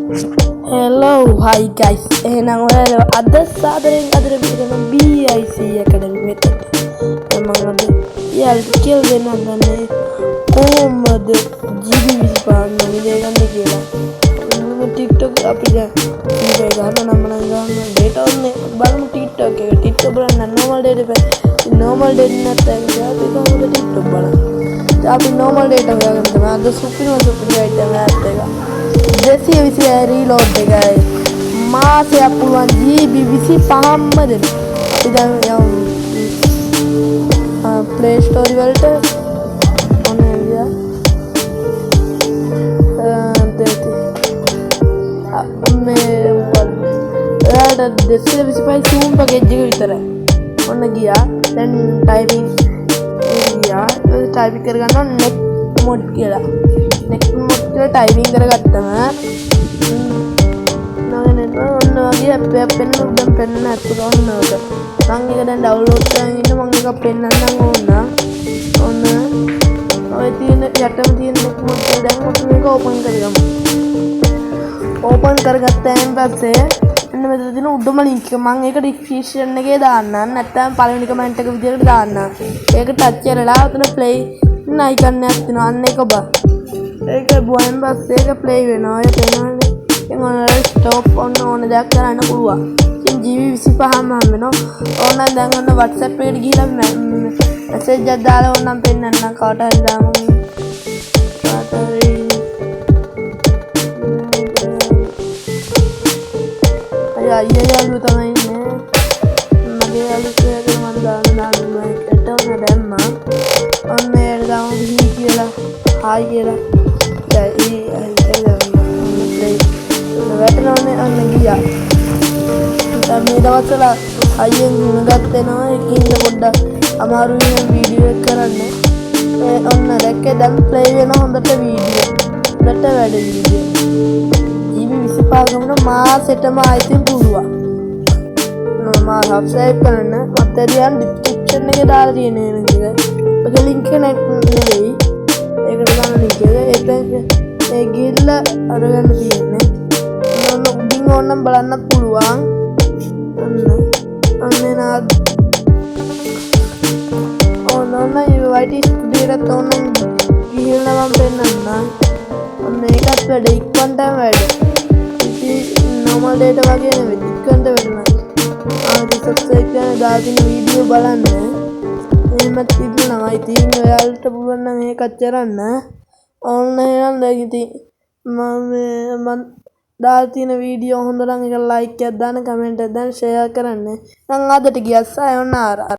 Hello, hi guys. එහෙනම් ඔයාලා අද සාදරයෙන් අදට පිටකන BIC Academy method. මම අද යාළුවෝ කියලා දෙන්න හදන්නේ කොහොමද GB25 විදිය ගන්න කියලා. මම TikTok අපි දැන් ඉන්නේ ගන්න නම් data ඔන්නේ බලමු TikTok එක. TikTok බලන්න normal data බෑ. normal data නැත්නම් අපි කොහොමද TikTok බලන්නේ? අපි normal data ගන්න තමයි අද සුපිරිම item එකක් එක. Desi visi reload එකයි මාසයක් පුළුවන් GB 25ක්ම දෙන්න. අපි දැන් Play Store වලට ඔන්න ගියා. මේ ඔයාලට Desi 25 zoom package එක විතරයි. ඔන්න ගියා. දැන් typing ගියා. typing කරගන්නවා next mode කියලා. next mode කියලා typing කරගත්තම ඔන්න වගේ app එකක් පෙන්වන්න දැන් පෙන්වන්න ඇත්තට ඔන්න ඔක. මම ඒක දැන් download කරගෙන ඉන්න මම එකක් පෙන්වන්නම් ඕන. ඔන්න ඔය තියෙන යටම තියෙන next mode එක දැන් ඔන්න මේක open කරගමු. open කරගත්තාන් පස්සේ එන්න මෙතන තියෙන උඩම link එක මම ඒක description එකේ දාන්නම් නැත්නම් පළවෙනි comment එක විදියට දාන්නම්. ඒක touch කරලා උතන play icon එකක් තියෙනවා අන්න ඒක බා. ඒක බුවන් පස්සේ ඒක play වෙනවා. ඔය පේනවනේ. ඉතින් ඔන්න stop ඕන දෙයක් කරන්න පුළුවන්. ඉතින් GB 25ම හම් වෙනවා. ඕන දැන් ඔන්න WhatsApp එකට ගිහලා message එකක් දාලා ඕනම් පෙන්නන්නම් කාට හරි දාමු. කාට හරි අයියා යාළුවෝ තමයි ඉන්නේ. මගේ යාළුවෙක් මම දාන්න එකට ඔන්න දැම්මා. ඔන්න ඒක දාමු හි කියලා හායි කියලා. වැටෙනවනේ අන්න ගියා. දැන් මේ දවස්වල අයියෙන් ගත්තේනවා ඒකින්ද පොඩ්ඩක් අමාරුයි නම් වීඩියෝ එක කරන්න. ඒ ඔන්න දැක්කේ දැන් ප්ලේ වෙන හොඳට වීඩියෝ. හොඳට වැඩ වීඩියෝ. GB 25 ගමන මාසෙටම ආයිත් පුළුවන්. මම subscribe කරන්න මතරියන් description එකේ දාලා තියෙන එක. ඔක link එක නෙවෙයි. ඒකට දාන link එක. ඒ ගිල්ල අරගන්න තියෙන්නේ. උඩින් ඕනම් බලන්න පුළුවන්. අන්න නාද ඕනම වයිටි ස්ටුඩියෝට ඕනම් ගිහිල්ලා මම පෙන්නන්න. ඔන්න ඒකත් වැඩ ඉක්මනට වැඩ. ඉතින් normal data වගේ නෙවෙයි ඉක්මනට වැඩනවා. ආයෙත් subscribe කරන දාගෙන වීඩියෝ බලන්න. එහෙම තිබුණා. ඉතින් ඔයාලට පුළුවන් නම් ඒකත් කරන්න. ඕන්න එහෙනම් දැන් ඉතින් මම දාලා තියෙන වීඩියෝ හොඳ නම් එක like එකක් දාන්න කමෙන්ට් එකක් දාන්න ෂෙයා කරන්න. නම් අදට ගියා සයෝනාරා.